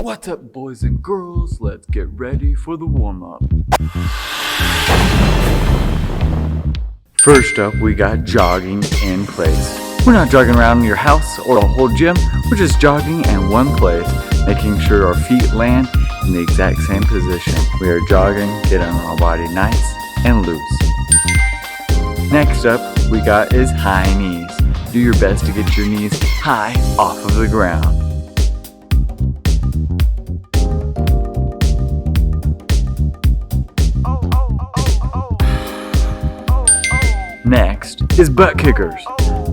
What's up, boys and girls? Let's get ready for the warm-up. First up, we got jogging in place. We're not jogging around your house or a whole gym. We're just jogging in one place, making sure our feet land in the exact same position. We are jogging, getting our body nice and loose. Next up, we got is high knees. Do your best to get your knees high off of the ground. Next is butt kickers.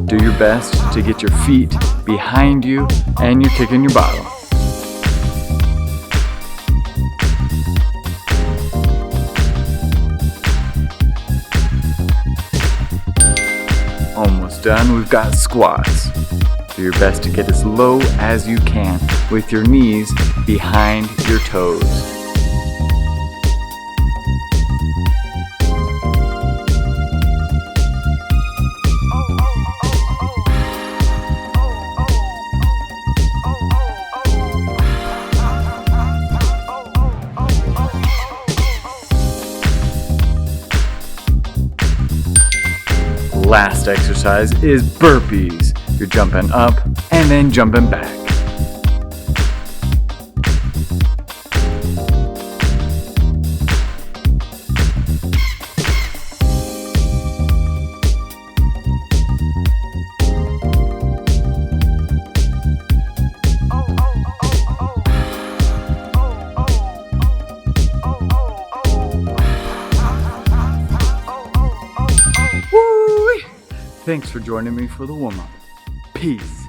Do your best to get your feet behind you and you're kicking your bottom. Almost done, we've got squats. Do your best to get as low as you can with your knees behind your toes. Last exercise is burpees. You're jumping up and then jumping back. Thanks for joining me for the warm-up. Peace.